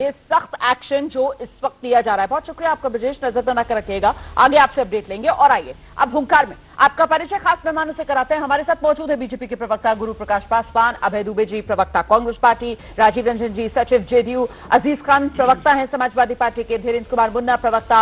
ये सख्त एक्शन जो इस वक्त लिया जा रहा है। बहुत शुक्रिया आपका ब्रजेश, नजर बना कर रखिएगा, आगे आपसे अपडेट लेंगे। और आइए अब हुंकार में आपका परिचय खास मेहमानों से कराते हैं। हमारे साथ मौजूद है बीजेपी के प्रवक्ता गुरु प्रकाश पासवान, अभय दुबे जी प्रवक्ता कांग्रेस पार्टी, राजीव रंजन जी सचिव जेडीयू, अजीज खान प्रवक्ता हैं समाजवादी पार्टी के, धीरेन्द्र कुमार मुन्ना प्रवक्ता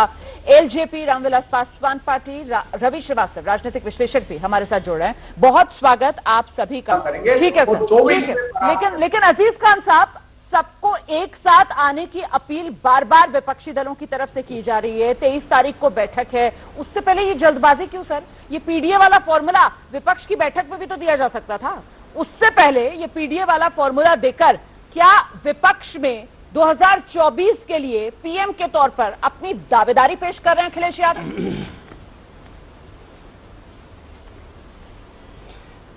एलजेपी, रामविलास पासवान पार्टी, रवि श्रीवास्तव राजनीतिक विश्लेषक भी हमारे साथ जुड़ रहे हैं। बहुत स्वागत आप सभी का। ठीक है सर, लेकिन अजीज खान साहब, सबको एक साथ आने की अपील बार बार विपक्षी दलों की तरफ से की जा रही है। 23 तारीख को बैठक है, उससे पहले ये जल्दबाजी क्यों सर? ये पीडीए वाला फॉर्मूला विपक्ष की बैठक में भी तो दिया जा सकता था। उससे पहले ये पीडीए वाला फॉर्मूला देकर क्या विपक्ष में 2024 के लिए पीएम के तौर पर अपनी दावेदारी पेश कर रहे हैं अखिलेश यादव?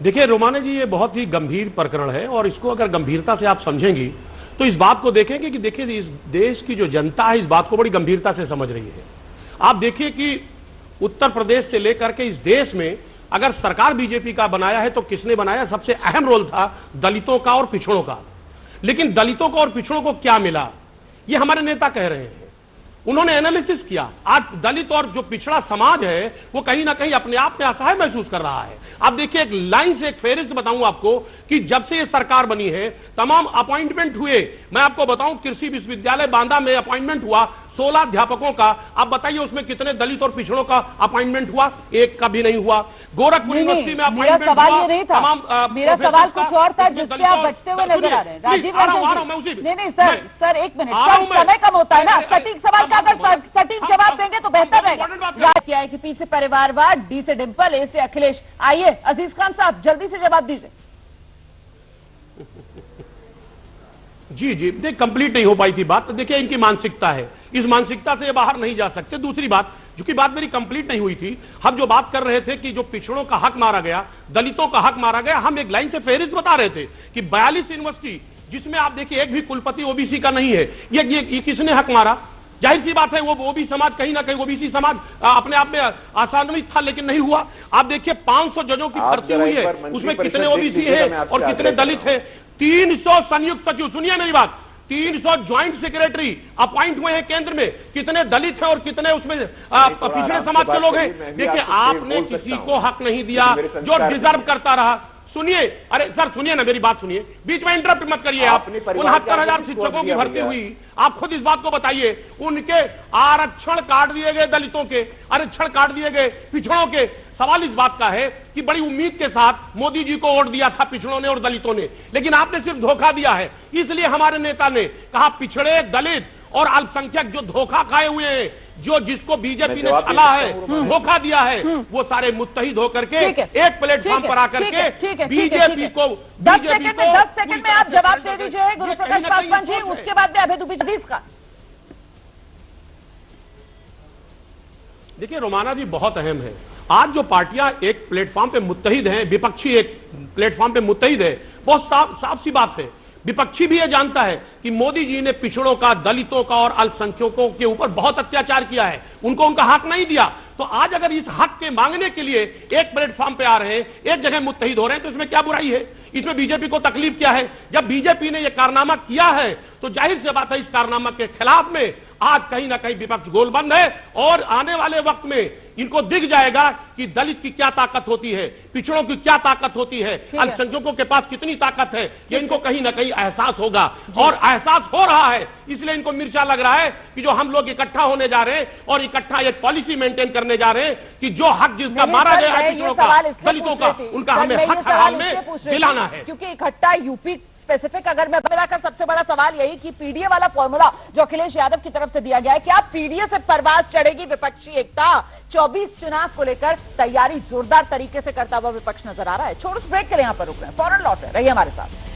देखिए रोमाना जी, ये बहुत ही गंभीर प्रकरण है और इसको अगर गंभीरता से आप समझेंगी तो इस बात को देखेंगे कि देखिए इस देश की जो जनता है इस बात को बड़ी गंभीरता से समझ रही है। आप देखिए कि उत्तर प्रदेश से लेकर के इस देश में अगर सरकार बीजेपी का बनाया है तो किसने बनाया? सबसे अहम रोल था दलितों का और पिछड़ों का। लेकिन दलितों को और पिछड़ों को क्या मिला, ये हमारे नेता कह रहे हैं। उन्होंने एनालिसिस किया। आज दलित और जो पिछड़ा समाज है वो कहीं ना कहीं अपने आप में असहाय महसूस कर रहा है। आप देखिए, एक लाइन से एक फेरिस्त बताऊं आपको कि जब से ये सरकार बनी है तमाम अपॉइंटमेंट हुए। मैं आपको बताऊं, कृषि विश्वविद्यालय बांदा में अपॉइंटमेंट हुआ 16 अध्यापकों का। आप बताइए उसमें कितने दलित और पिछड़ों का अपॉइंटमेंट हुआ? एक का भी नहीं हुआ। गोरखपुर यूनिवर्सिटी में अपॉइंटमेंट हुआ। मेरा सवाल कुछ और था जिससे आप बचते हुए नजर आ रहे हैं। राजीव नहीं सर एक मिनट, समय कम होता है ना। सटीक सवाल का अगर सटीक जवाब देंगे तो बेहतर रहेगा। क्या है कि पी से परिवारवाद, डी से डिंपल, ए से अखिलेश। आइए अजीज खान साहब जल्दी से जवाब दीजिए। जी जी, देख कंप्लीट नहीं हो पाई थी बात। तो देखिए इनकी मानसिकता है, इस मानसिकता से ये बाहर नहीं जा सकते। दूसरी बात, जो कि बात मेरी कंप्लीट नहीं हुई थी, हम जो बात कर रहे थे कि जो पिछड़ों का हक मारा गया, दलितों का हक मारा गया, हम एक लाइन से फेरिस्त बता रहे थे कि 42 यूनिवर्सिटी जिसमें आप देखिए एक भी कुलपति ओबीसी का नहीं है, ये किसने हक मारा? जाहिर सी बात है वो ओबीसी समाज कहीं ना कहीं ओबीसी समाज अपने आप में आशान्वित था, लेकिन नहीं हुआ। आप देखिए 500 जजों की भर्ती हुई है, उसमें कितने ओबीसी है और कितने दलित है? 300 संयुक्त सचिव, सुनिए मेरी बात, 300 ज्वाइंट सेक्रेटरी अपॉइंट हुए हैं केंद्र में, कितने दलित हैं और कितने उसमें पिछड़े समाज के लोग हैं? देखिए आपने किसी को हक नहीं दिया जो डिजर्व करता रहा। सुनिए, अरे सर सुनिए ना, मेरी बात सुनिए, बीच में इंटरप्ट मत करिए आप। 69,000 शिक्षकों की भर्ती हुई, आप खुद इस बात को बताइए। उनके आरक्षण काट दिए गए, दलितों के आरक्षण काट दिए गए, पिछड़ों के। सवाल इस बात का है कि बड़ी उम्मीद के साथ मोदी जी को वोट दिया था पिछड़ों ने और दलितों ने, लेकिन आपने सिर्फ धोखा दिया है। इसलिए हमारे नेता ने कहा पिछड़े, दलित और अल्पसंख्यक जो धोखा खाए हुए हैं, जो जिसको बीजेपी ने छला है, धोखा दिया है, वो सारे मुत्तहिद होकर के एक प्लेटफॉर्म पर आकर के बीजेपी को 10 सेकंड में आप जवाब दे दीजिए गुरु प्रकाश पासवान जी, उसके बाद में अभय दुबे का। देखिए रोमाना जी, बहुत अहम है। आज जो पार्टियां एक प्लेटफॉर्म पे मुत्तहिद हैं, विपक्षी एक प्लेटफॉर्म पे मुत्तहिद है, बहुत साफ सी बात है। विपक्षी भी ये जानता है कि मोदी जी ने पिछड़ों का, दलितों का और अल्पसंख्यकों के ऊपर बहुत अत्याचार किया है, उनको उनका हक नहीं दिया। तो आज अगर इस हक के मांगने के लिए एक प्लेटफॉर्म पे आ रहे हैं, एक जगह मुत्तहिद हो रहे हैं, तो इसमें क्या बुराई है? इसमें बीजेपी को तकलीफ क्या है? जब बीजेपी ने यह कारनामा किया है तो जाहिर सी बात है इस कारनामा के खिलाफ में आज कहीं ना कहीं विपक्ष गोलबंद है। और आने वाले वक्त में इनको दिख जाएगा कि दलित की क्या ताकत होती है, पिछड़ों की क्या ताकत होती है, अल्पसंख्यकों के पास कितनी ताकत है, ये इनको कहीं ना कहीं एहसास होगा। और एहसास हो रहा है, इसलिए इनको मिर्चा लग रहा है कि जो हम लोग इकट्ठा होने जा रहे हैं और इकट्ठा एक पॉलिसी मेंटेन करने जा रहे हैं कि जो हक जिसका मारा गया है पिछड़ों का, दलितों का, उनका हमें हक हर हाल में दिलाना है। क्योंकि इकट्ठा यूपी स्पेसिफिक अगर मैं मिलाकर सबसे बड़ा सवाल यही कि पीडीए वाला फॉर्मूला जो अखिलेश यादव की तरफ से दिया गया है, क्या पीडीए से परवाज चढ़ेगी विपक्षी एकता? 24 चुनाव को लेकर तैयारी जोरदार तरीके से करता हुआ विपक्ष नजर आ रहा है। छोड़ ब्रेक के लिए यहां पर रुक रहे हैं, फौरन लौट रहे, रहिए हमारे साथ।